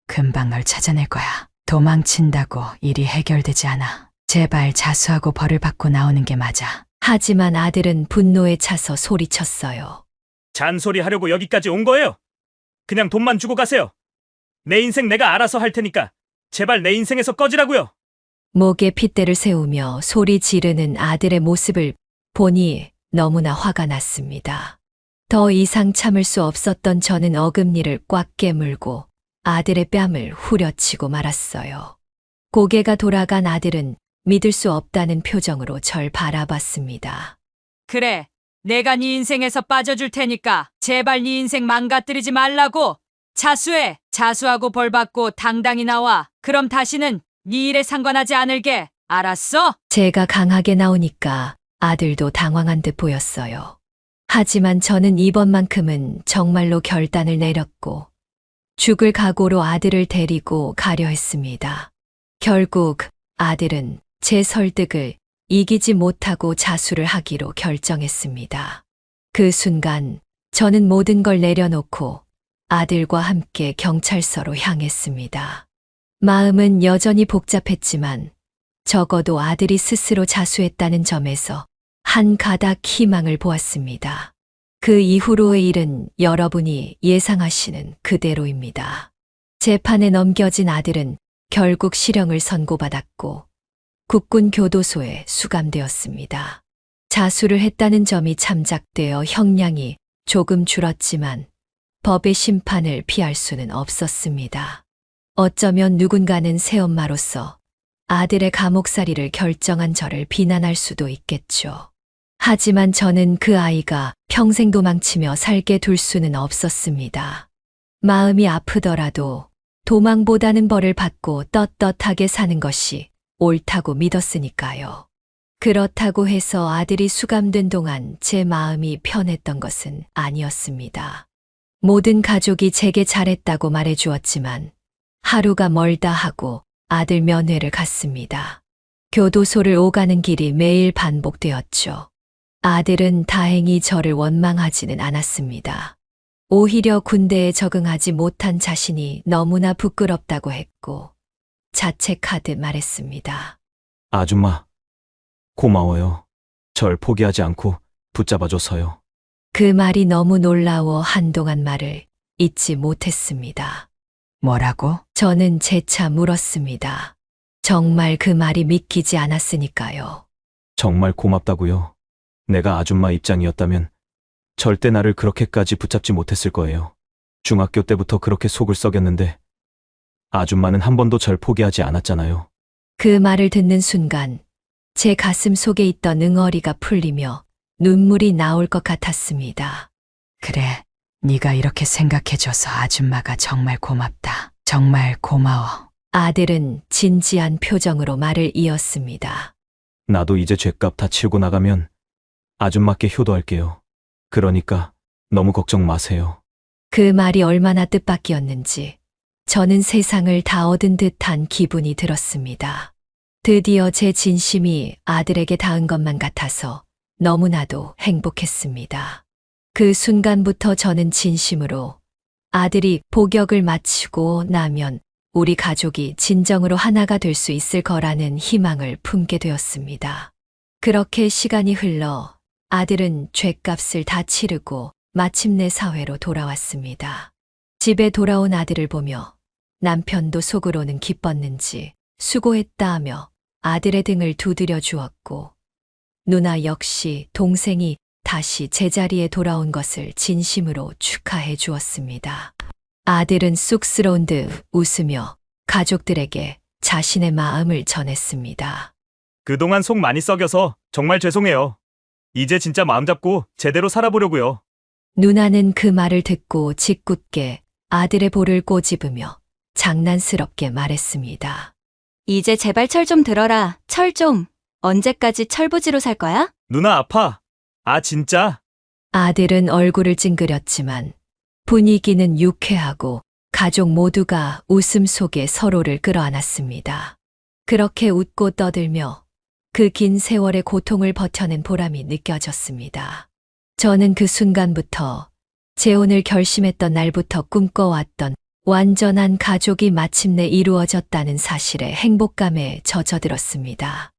금방 널 찾아낼 거야. 도망친다고 일이 해결되지 않아. 제발 자수하고 벌을 받고 나오는 게 맞아. 하지만 아들은 분노에 차서 소리쳤어요. 잔소리 하려고 여기까지 온 거예요. 그냥 돈만 주고 가세요. 내 인생 내가 알아서 할 테니까 제발 내 인생에서 꺼지라고요. 목에 핏대를 세우며 소리 지르는 아들의 모습을 보니 너무나 화가 났습니다. 더 이상 참을 수 없었던 저는 어금니를 꽉 깨물고 아들의 뺨을 후려치고 말았어요. 고개가 돌아간 아들은 믿을 수 없다는 표정으로 절 바라봤습니다. 그래, 내가 네 인생에서 빠져줄 테니까 제발 네 인생 망가뜨리지 말라고. 자수해. 자수하고 벌 받고 당당히 나와. 그럼 다시는 네 일에 상관하지 않을게. 알았어? 제가 강하게 나오니까 아들도 당황한 듯 보였어요. 하지만 저는 이번만큼은 정말로 결단을 내렸고 죽을 각오로 아들을 데리고 가려 했습니다. 결국 아들은 제 설득을 이기지 못하고 자수를 하기로 결정했습니다. 그 순간 저는 모든 걸 내려놓고 아들과 함께 경찰서로 향했습니다. 마음은 여전히 복잡했지만 적어도 아들이 스스로 자수했다는 점에서 한 가닥 희망을 보았습니다. 그 이후로의 일은 여러분이 예상하시는 그대로입니다. 재판에 넘겨진 아들은 결국 실형을 선고받았고 국군 교도소에 수감되었습니다. 자수를 했다는 점이 참작되어 형량이 조금 줄었지만 법의 심판을 피할 수는 없었습니다. 어쩌면 누군가는 새엄마로서 아들의 감옥살이를 결정한 저를 비난할 수도 있겠죠. 하지만 저는 그 아이가 평생 도망치며 살게 둘 수는 없었습니다. 마음이 아프더라도 도망보다는 벌을 받고 떳떳하게 사는 것이 옳다고 믿었으니까요. 그렇다고 해서 아들이 수감된 동안 제 마음이 편했던 것은 아니었습니다. 모든 가족이 제게 잘했다고 말해주었지만 하루가 멀다 하고 아들 면회를 갔습니다. 교도소를 오가는 길이 매일 반복되었죠. 아들은 다행히 저를 원망하지는 않았습니다. 오히려 군대에 적응하지 못한 자신이 너무나 부끄럽다고 했고 자책하듯 말했습니다. 아줌마, 고마워요. 절 포기하지 않고 붙잡아줘서요. 그 말이 너무 놀라워 한동안 말을 잇지 못했습니다. 뭐라고? 저는 재차 물었습니다. 정말 그 말이 믿기지 않았으니까요. 정말 고맙다고요. 내가 아줌마 입장이었다면 절대 나를 그렇게까지 붙잡지 못했을 거예요. 중학교 때부터 그렇게 속을 썩였는데 아줌마는 한 번도 절 포기하지 않았잖아요. 그 말을 듣는 순간 제 가슴 속에 있던 응어리가 풀리며 눈물이 나올 것 같았습니다. 그래, 네가 이렇게 생각해줘서 아줌마가 정말 고맙다. 정말 고마워. 아들은 진지한 표정으로 말을 이었습니다. 나도 이제 죗값 다 치우고 나가면 아줌마께 효도할게요. 그러니까 너무 걱정 마세요. 그 말이 얼마나 뜻밖이었는지 저는 세상을 다 얻은 듯한 기분이 들었습니다. 드디어 제 진심이 아들에게 닿은 것만 같아서 너무나도 행복했습니다. 그 순간부터 저는 진심으로 아들이 복역을 마치고 나면 우리 가족이 진정으로 하나가 될 수 있을 거라는 희망을 품게 되었습니다. 그렇게 시간이 흘러 아들은 죗값을 다 치르고 마침내 사회로 돌아왔습니다. 집에 돌아온 아들을 보며 남편도 속으로는 기뻤는지 수고했다 하며 아들의 등을 두드려 주었고 누나 역시 동생이 다시 제자리에 돌아온 것을 진심으로 축하해 주었습니다. 아들은 쑥스러운 듯 웃으며 가족들에게 자신의 마음을 전했습니다. 그동안 속 많이 썩여서 정말 죄송해요. 이제 진짜 마음 잡고 제대로 살아보려고요. 누나는 그 말을 듣고 짓궂게 아들의 볼을 꼬집으며 장난스럽게 말했습니다. 이제 제발 철 좀 들어라. 철 좀. 언제까지 철부지로 살 거야? 누나 아파. 아 진짜? 아들은 얼굴을 찡그렸지만 분위기는 유쾌하고 가족 모두가 웃음 속에 서로를 끌어안았습니다. 그렇게 웃고 떠들며 그 긴 세월의 고통을 버텨낸 보람이 느껴졌습니다. 저는 그 순간부터 재혼을 결심했던 날부터 꿈꿔왔던 완전한 가족이 마침내 이루어졌다는 사실에 행복감에 젖어들었습니다.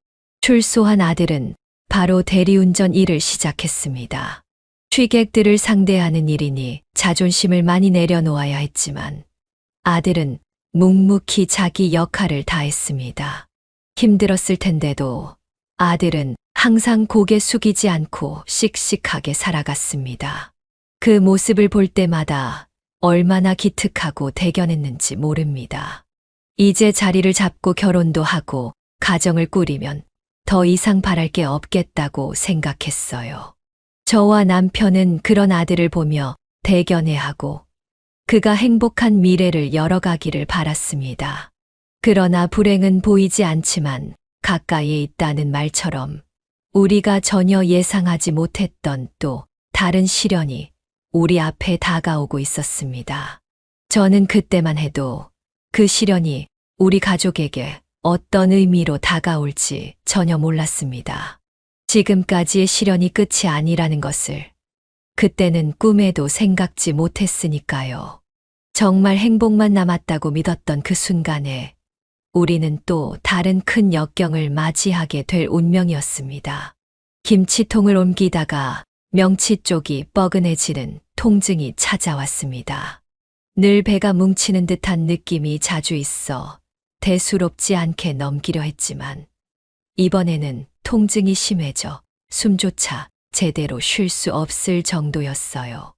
출소한 아들은 바로 대리운전 일을 시작했습니다. 취객들을 상대하는 일이니 자존심을 많이 내려놓아야 했지만 아들은 묵묵히 자기 역할을 다했습니다. 힘들었을 텐데도 아들은 항상 고개 숙이지 않고 씩씩하게 살아갔습니다. 그 모습을 볼 때마다 얼마나 기특하고 대견했는지 모릅니다. 이제 자리를 잡고 결혼도 하고 가정을 꾸리면 더 이상 바랄 게 없겠다고 생각했어요. 저와 남편은 그런 아들을 보며 대견해하고 그가 행복한 미래를 열어가기를 바랐습니다. 그러나 불행은 보이지 않지만 가까이에 있다는 말처럼 우리가 전혀 예상하지 못했던 또 다른 시련이 우리 앞에 다가오고 있었습니다. 저는 그때만 해도 그 시련이 우리 가족에게 어떤 의미로 다가올지 전혀 몰랐습니다. 지금까지의 시련이 끝이 아니라는 것을 그때는 꿈에도 생각지 못했으니까요. 정말 행복만 남았다고 믿었던 그 순간에 우리는 또 다른 큰 역경을 맞이하게 될 운명이었습니다. 김치통을 옮기다가 명치 쪽이 뻐근해지는 통증이 찾아왔습니다. 늘 배가 뭉치는 듯한 느낌이 자주 있어 대수롭지 않게 넘기려 했지만 이번에는 통증이 심해져 숨조차 제대로 쉴 수 없을 정도였어요.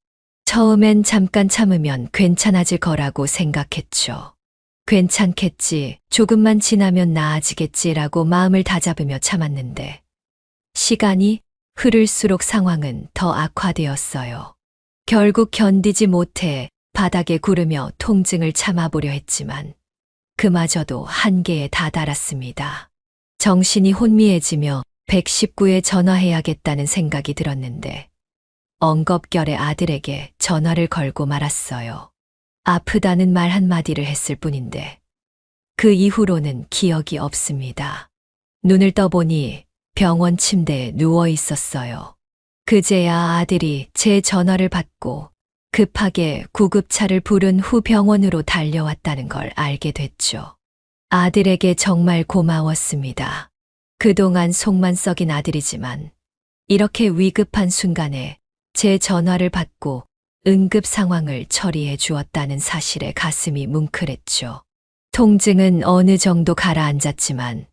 처음엔 잠깐 참으면 괜찮아질 거라고 생각했죠. 괜찮겠지, 조금만 지나면 나아지겠지라고 마음을 다잡으며 참았는데 시간이 흐를수록 상황은 더 악화되었어요. 결국 견디지 못해 바닥에 구르며 통증을 참아보려 했지만 그마저도 한계에 다다랐습니다. 정신이 혼미해지며 119에 전화해야겠다는 생각이 들었는데 엉겁결에 아들에게 전화를 걸고 말았어요. 아프다는 말 한마디를 했을 뿐인데 그 이후로는 기억이 없습니다. 눈을 떠보니 병원 침대에 누워 있었어요. 그제야 아들이 제 전화를 받고 급하게 구급차를 부른 후 병원으로 달려왔다는 걸 알게 됐죠. 아들에게 정말 고마웠습니다. 그동안 속만 썩인 아들이지만 이렇게 위급한 순간에 제 전화를 받고 응급 상황을 처리해 주었다는 사실에 가슴이 뭉클했죠. 통증은 어느 정도 가라앉았지만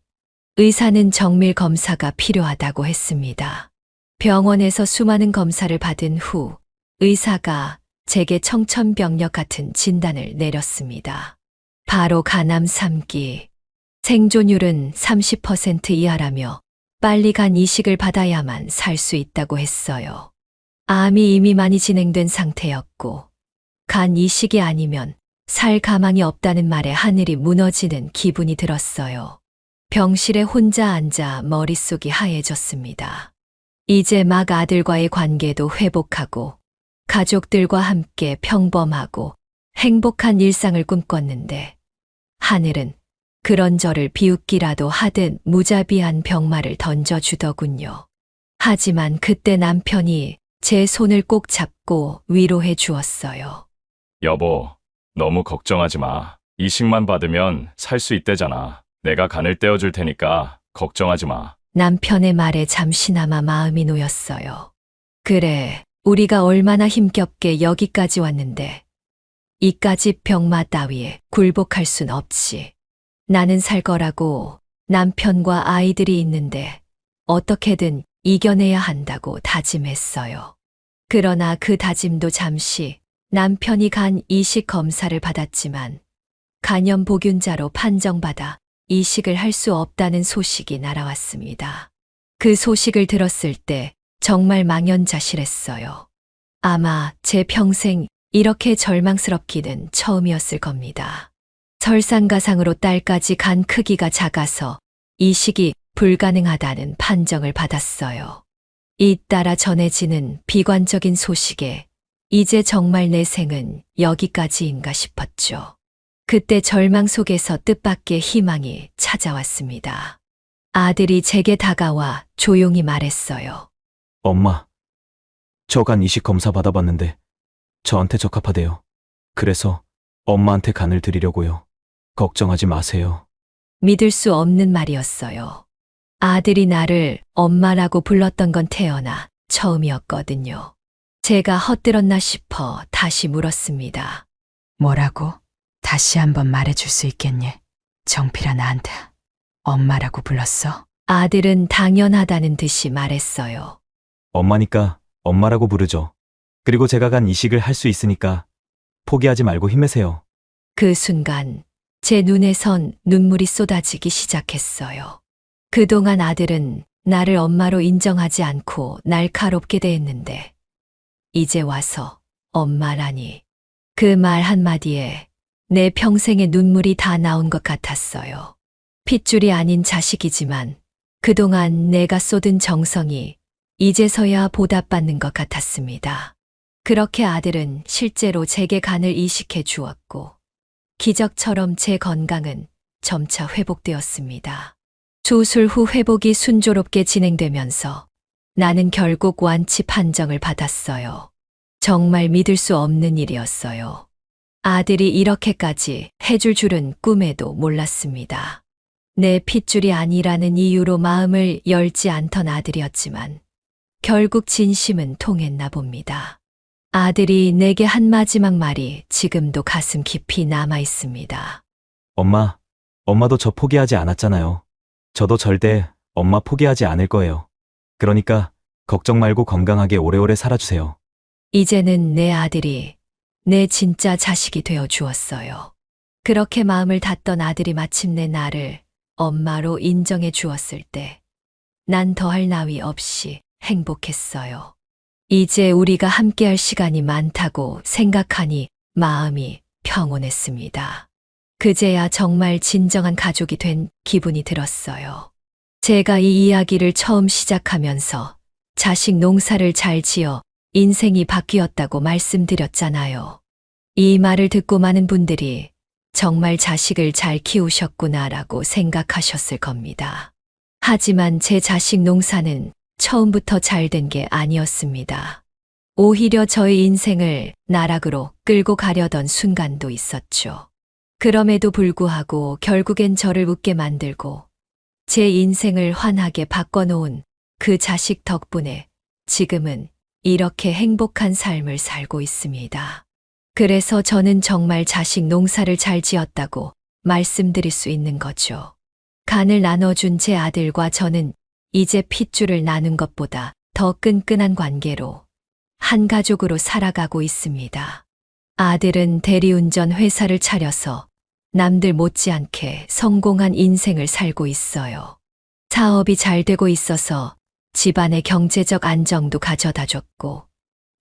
의사는 정밀 검사가 필요하다고 했습니다. 병원에서 수많은 검사를 받은 후 의사가 제게 청천벽력 같은 진단을 내렸습니다. 바로 간암 3기. 생존율은 30% 이하라며 빨리 간 이식을 받아야만 살 수 있다고 했어요. 암이 이미 많이 진행된 상태였고 간 이식이 아니면 살 가망이 없다는 말에 하늘이 무너지는 기분이 들었어요. 병실에 혼자 앉아 머릿속이 하얘졌습니다. 이제 막 아들과의 관계도 회복하고 가족들과 함께 평범하고 행복한 일상을 꿈꿨는데 하늘은 그런 저를 비웃기라도 하듯 무자비한 병마를 던져주더군요. 하지만 그때 남편이 제 손을 꼭 잡고 위로해 주었어요. 여보, 너무 걱정하지 마. 이식만 받으면 살 수 있대잖아. 내가 간을 떼어줄 테니까 걱정하지 마. 남편의 말에 잠시나마 마음이 놓였어요. 그래, 우리가 얼마나 힘겹게 여기까지 왔는데 이까짓 병마 따위에 굴복할 순 없지. 나는 살 거라고 남편과 아이들이 있는데 어떻게든 이겨내야 한다고 다짐했어요. 그러나 그 다짐도 잠시 남편이 간 이식 검사를 받았지만 간염 보균자로 판정받아 이식을 할 수 없다는 소식이 날아왔습니다. 그 소식을 들었을 때 정말 망연자실했어요. 아마 제 평생 이렇게 절망스럽기는 처음이었을 겁니다. 설상가상으로 딸까지 간 크기가 작아서 이식이 불가능하다는 판정을 받았어요. 잇따라 전해지는 비관적인 소식에 이제 정말 내 생은 여기까지인가 싶었죠. 그때 절망 속에서 뜻밖의 희망이 찾아왔습니다. 아들이 제게 다가와 조용히 말했어요. 엄마, 저 간 이식 검사 받아봤는데 저한테 적합하대요. 그래서 엄마한테 간을 드리려고요. 걱정하지 마세요. 믿을 수 없는 말이었어요. 아들이 나를 엄마라고 불렀던 건 태어나 처음이었거든요. 제가 헛들었나 싶어 다시 물었습니다. 뭐라고? 다시 한번 말해줄 수 있겠니? 정필아 나한테 엄마라고 불렀어? 아들은 당연하다는 듯이 말했어요. 엄마니까 엄마라고 부르죠. 그리고 제가 간 이식을 할 수 있으니까 포기하지 말고 힘내세요. 그 순간 제 눈에선 눈물이 쏟아지기 시작했어요. 그동안 아들은 나를 엄마로 인정하지 않고 날카롭게 대했는데 이제 와서 엄마라니. 그 말 한마디에 내 평생의 눈물이 다 나온 것 같았어요. 핏줄이 아닌 자식이지만 그동안 내가 쏟은 정성이 이제서야 보답받는 것 같았습니다. 그렇게 아들은 실제로 제게 간을 이식해 주었고 기적처럼 제 건강은 점차 회복되었습니다. 수술 후 회복이 순조롭게 진행되면서 나는 결국 완치 판정을 받았어요. 정말 믿을 수 없는 일이었어요. 아들이 이렇게까지 해줄 줄은 꿈에도 몰랐습니다. 내 핏줄이 아니라는 이유로 마음을 열지 않던 아들이었지만 결국 진심은 통했나 봅니다. 아들이 내게 한 마지막 말이 지금도 가슴 깊이 남아 있습니다. 엄마도 저 포기하지 않았잖아요. 저도 절대 엄마 포기하지 않을 거예요. 그러니까 걱정 말고 건강하게 오래오래 살아주세요. 이제는 내 아들이 내 진짜 자식이 되어 주었어요. 그렇게 마음을 닫던 아들이 마침내 나를 엄마로 인정해 주었을 때 난 더할 나위 없이 행복했어요. 이제 우리가 함께할 시간이 많다고 생각하니 마음이 평온했습니다. 그제야 정말 진정한 가족이 된 기분이 들었어요. 제가 이 이야기를 처음 시작하면서 자식 농사를 잘 지어 인생이 바뀌었다고 말씀드렸잖아요. 이 말을 듣고 많은 분들이 정말 자식을 잘 키우셨구나라고 생각하셨을 겁니다. 하지만 제 자식 농사는 처음부터 잘 된 게 아니었습니다. 오히려 저의 인생을 나락으로 끌고 가려던 순간도 있었죠. 그럼에도 불구하고 결국엔 저를 웃게 만들고 제 인생을 환하게 바꿔놓은 그 자식 덕분에 지금은 이렇게 행복한 삶을 살고 있습니다. 그래서 저는 정말 자식 농사를 잘 지었다고 말씀드릴 수 있는 거죠. 간을 나눠준 제 아들과 저는 이제 핏줄을 나눈 것보다 더 끈끈한 관계로 한 가족으로 살아가고 있습니다. 아들은 대리운전 회사를 차려서 남들 못지않게 성공한 인생을 살고 있어요. 사업이 잘 되고 있어서 집안의 경제적 안정도 가져다 줬고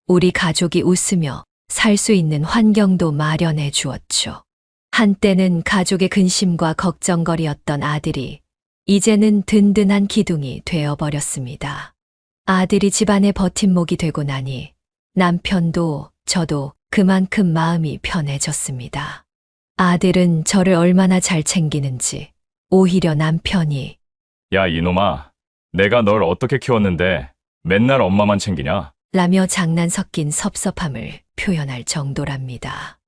우리 가족이 웃으며 살 수 있는 환경도 마련해 주었죠. 한때는 가족의 근심과 걱정거리였던 아들이 이제는 든든한 기둥이 되어버렸습니다. 아들이 집안의 버팀목이 되고 나니 남편도 저도 그만큼 마음이 편해졌습니다. 아들은 저를 얼마나 잘 챙기는지 오히려 남편이 야, 이놈아. 내가 널 어떻게 키웠는데 맨날 엄마만 챙기냐? 라며 장난 섞인 섭섭함을 표현할 정도랍니다.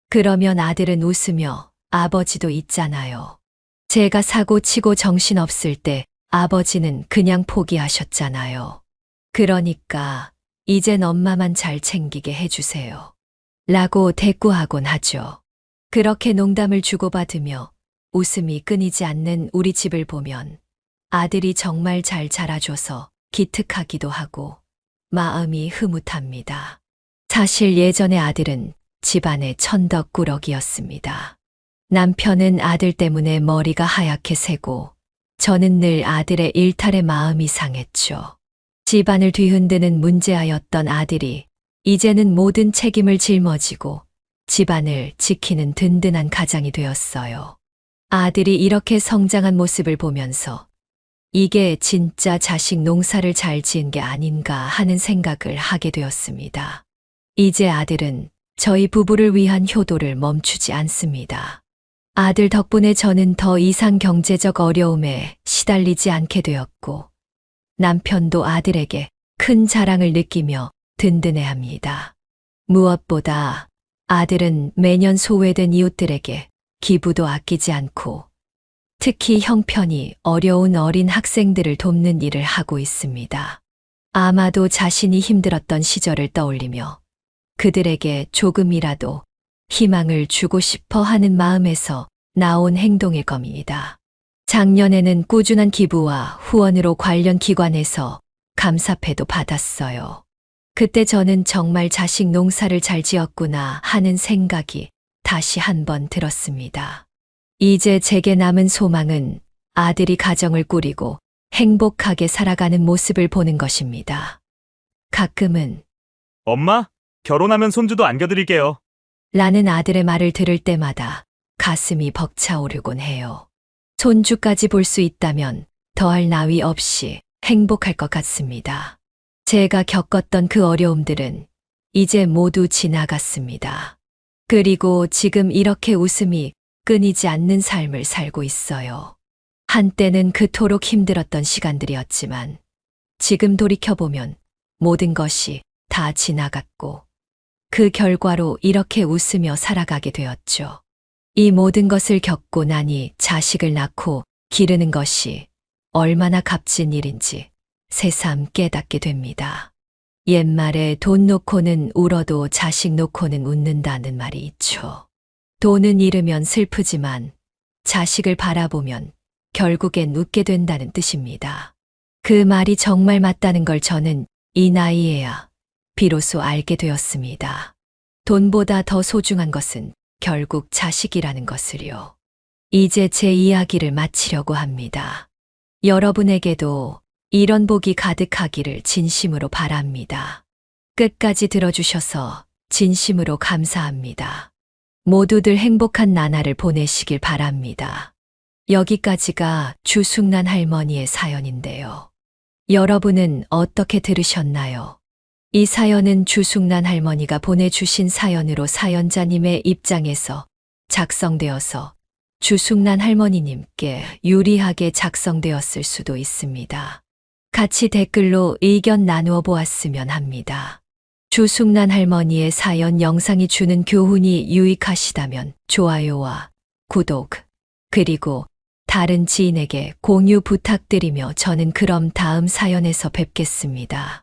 그러면 아들은 웃으며 아버지도 있잖아요. 제가 사고 치고 정신없을 때 아버지는 그냥 포기하셨잖아요. 그러니까 이젠 엄마만 잘 챙기게 해주세요. 라고 대꾸하곤 하죠. 그렇게 농담을 주고받으며 웃음이 끊이지 않는 우리 집을 보면 아들이 정말 잘 자라줘서 기특하기도 하고 마음이 흐뭇합니다. 사실 예전에 아들은 집안의 천덕꾸러기였습니다. 남편은 아들 때문에 머리가 하얗게 새고 저는 늘 아들의 일탈에 마음이 상했죠. 집안을 뒤흔드는 문제아였던 아들이 이제는 모든 책임을 짊어지고 집안을 지키는 든든한 가장이 되었어요. 아들이 이렇게 성장한 모습을 보면서 이게 진짜 자식 농사를 잘 지은 게 아닌가 하는 생각을 하게 되었습니다. 이제 아들은 저희 부부를 위한 효도를 멈추지 않습니다. 아들 덕분에 저는 더 이상 경제적 어려움에 시달리지 않게 되었고 남편도 아들에게 큰 자랑을 느끼며 든든해합니다. 무엇보다 아들은 매년 소외된 이웃들에게 기부도 아끼지 않고 특히 형편이 어려운 어린 학생들을 돕는 일을 하고 있습니다. 아마도 자신이 힘들었던 시절을 떠올리며 그들에게 조금이라도 희망을 주고 싶어 하는 마음에서 나온 행동일 겁니다. 작년에는 꾸준한 기부와 후원으로 관련 기관에서 감사패도 받았어요. 그때 저는 정말 자식 농사를 잘 지었구나 하는 생각이 다시 한번 들었습니다. 이제 제게 남은 소망은 아들이 가정을 꾸리고 행복하게 살아가는 모습을 보는 것입니다. 가끔은 엄마, 결혼하면 손주도 안겨드릴게요. 라는 아들의 말을 들을 때마다 가슴이 벅차오르곤 해요. 손주까지 볼 수 있다면 더할 나위 없이 행복할 것 같습니다. 제가 겪었던 그 어려움들은 이제 모두 지나갔습니다. 그리고 지금 이렇게 웃음이 끊이지 않는 삶을 살고 있어요. 한때는 그토록 힘들었던 시간들이었지만 지금 돌이켜보면 모든 것이 다 지나갔고 그 결과로 이렇게 웃으며 살아가게 되었죠. 이 모든 것을 겪고 나니 자식을 낳고 기르는 것이 얼마나 값진 일인지 새삼 깨닫게 됩니다. 옛말에 돈 놓고는 울어도 자식 놓고는 웃는다는 말이 있죠. 돈은 잃으면 슬프지만 자식을 바라보면 결국엔 웃게 된다는 뜻입니다. 그 말이 정말 맞다는 걸 저는 이 나이에야 비로소 알게 되었습니다. 돈보다 더 소중한 것은 결국 자식이라는 것을요. 이제 제 이야기를 마치려고 합니다. 여러분에게도 이런 복이 가득하기를 진심으로 바랍니다. 끝까지 들어주셔서 진심으로 감사합니다. 모두들 행복한 나날을 보내시길 바랍니다. 여기까지가 주숙란 할머니의 사연인데요. 여러분은 어떻게 들으셨나요? 이 사연은 주숙란 할머니가 보내주신 사연으로 사연자님의 입장에서 작성되어서 주숙란 할머니님께 유리하게 작성되었을 수도 있습니다. 같이 댓글로 의견 나누어 보았으면 합니다. 주숙란 할머니의 사연 영상이 주는 교훈이 유익하시다면 좋아요와 구독, 그리고 다른 지인에게 공유 부탁드리며 저는 그럼 다음 사연에서 뵙겠습니다.